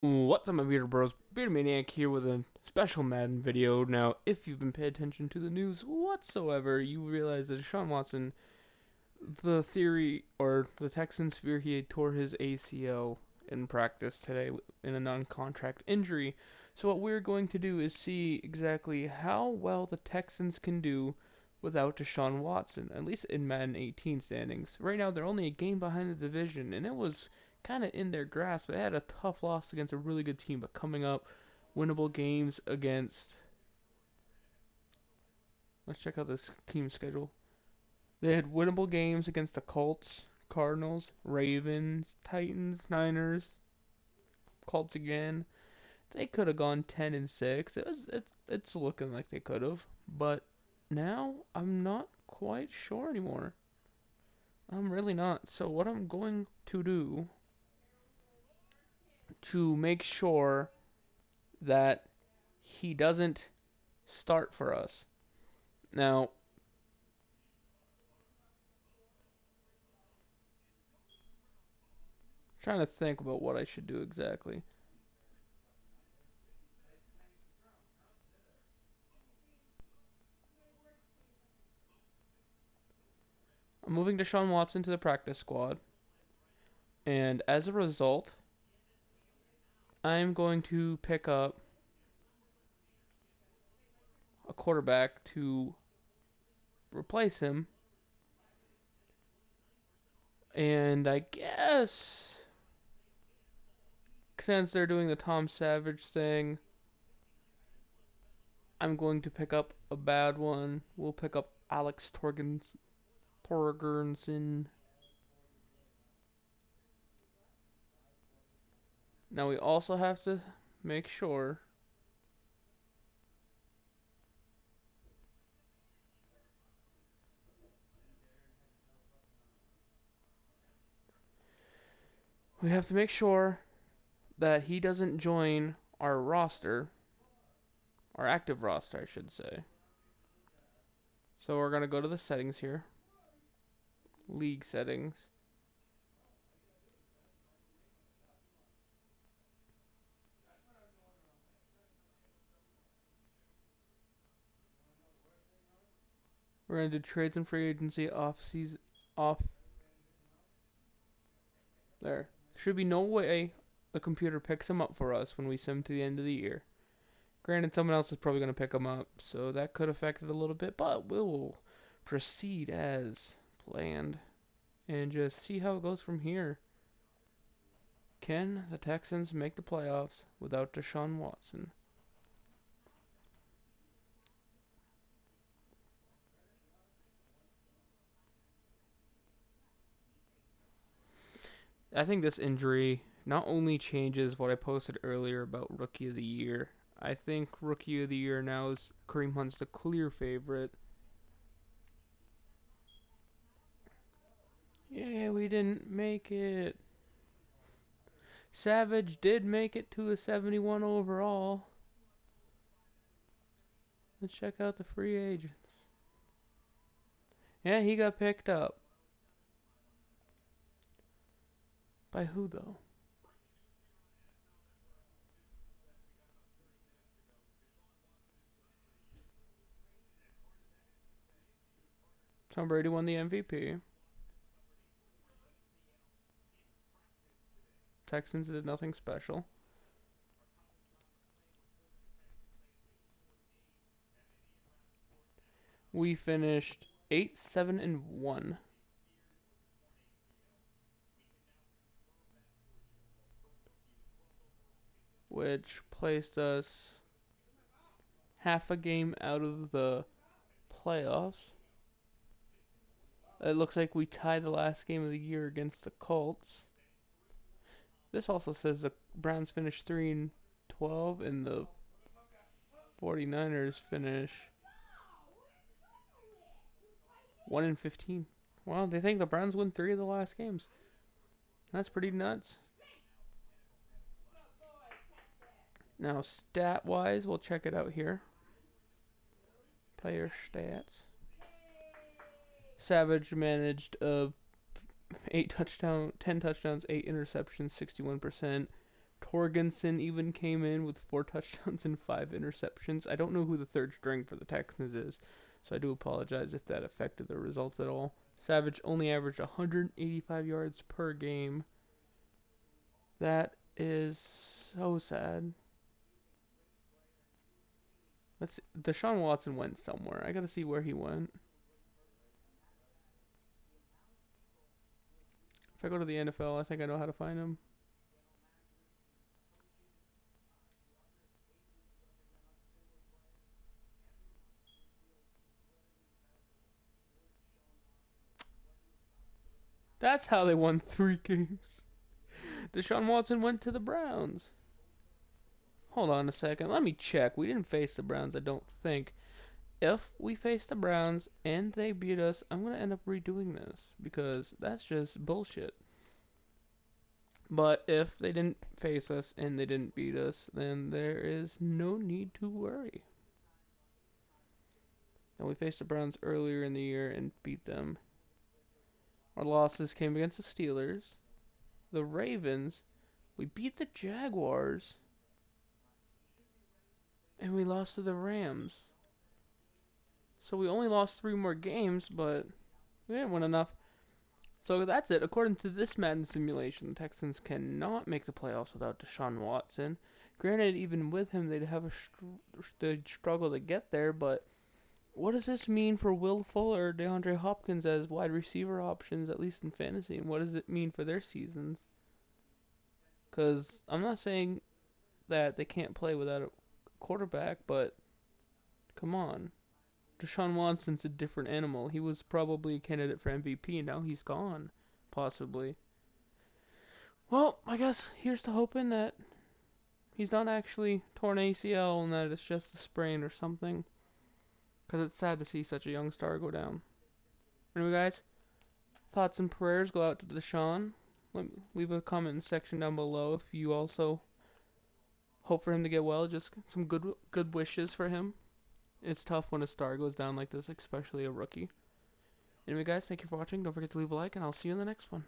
What's up, my bearded bros? Bearded Maniac here with a special Madden video. Now, if you've been paying attention to the news whatsoever, you realize that Deshaun Watson, the theory, or the Texans fear he tore his ACL in practice today in a non-contract injury. So what we're going to do is see exactly how well the Texans can do without Deshaun Watson, at least in Madden 18 standings. Right now, they're only a game behind the division, and it was kind of in their grasp. They had a tough loss against a really good team, but coming up, winnable games against. Let's check out this team schedule. They had winnable games against the Colts, Cardinals, Ravens, Titans, Niners, Colts again. They could have gone 10-6. It's looking like they could have, but now I'm not quite sure anymore. I'm really not. So what I'm going to do to make sure that he doesn't start for us. Now, I'm trying to think about what I should do exactly. I'm moving Deshaun Watson to the practice squad, and as a result, I'm going to pick up a quarterback to replace him. And I guess since they're doing the Tom Savage thing, I'm going to pick up a bad one. We'll pick up Alex Torgerson. Now we also have to make sure that he doesn't join our roster, our active roster, I should say. So we're going to go to the settings here, league settings. We're going to do trades and free agency off there. Should be no way the computer picks him up for us when we send him to the end of the year. Granted, someone else is probably going to pick him up, so that could affect it a little bit, but we'll proceed as planned and just see how it goes from here. Can the Texans make the playoffs without Deshaun Watson? I think this injury not only changes what I posted earlier about Rookie of the Year, I think Rookie of the Year now is Kareem Hunt's the clear favorite. Yeah, we didn't make it. Savage did make it to a 71 overall. Let's check out the free agents. Yeah, he got picked up. By who, though? Tom Brady won the MVP. Texans did nothing special. We finished 8-7-1, which placed us half a game out of the playoffs. It looks like we tied the last game of the year against the Colts. This also says the Browns finished 3-12 and the 49ers finish 1-15. Well, they think the Browns win 3 of the last games. That's pretty nuts. Now, stat-wise, we'll check it out here. Player stats. Savage managed 10 touchdowns, 8 interceptions, 61%. Torgensen even came in with 4 touchdowns and 5 interceptions. I don't know who the third string for the Texans is, so I do apologize if that affected the results at all. Savage only averaged 185 yards per game. That is so sad. Let's see. Deshaun Watson went somewhere. I gotta see where he went. If I go to the NFL, I think I know how to find him. That's how they won 3 games. Deshaun Watson went to the Browns. Hold on a second. Let me check. We didn't face the Browns, I don't think. If we face the Browns and they beat us, I'm going to end up redoing this because that's just bullshit. But if they didn't face us and they didn't beat us, then there is no need to worry. And we faced the Browns earlier in the year and beat them. Our losses came against the Steelers, the Ravens, we beat the Jaguars, and we lost to the Rams. So we only lost 3 more games, but we didn't win enough. So that's it. According to this Madden simulation, the Texans cannot make the playoffs without Deshaun Watson. Granted, even with him, they'd struggle to get there, but what does this mean for Will Fuller or DeAndre Hopkins as wide receiver options, at least in fantasy? And what does it mean for their seasons? Because I'm not saying that they can't play without a quarterback, but come on. Deshaun Watson's a different animal. He was probably a candidate for MVP, and now he's gone, possibly. Well, I guess here's to hoping that he's not actually torn ACL and that it's just a sprain or something. Because it's sad to see such a young star go down. Anyway, guys, thoughts and prayers go out to Deshaun. Leave a comment in the section down below if you also hope for him to get well. Just some good wishes for him. It's tough when a star goes down like this, especially a rookie. Anyway, guys, thank you for watching. Don't forget to leave a like, and I'll see you in the next one.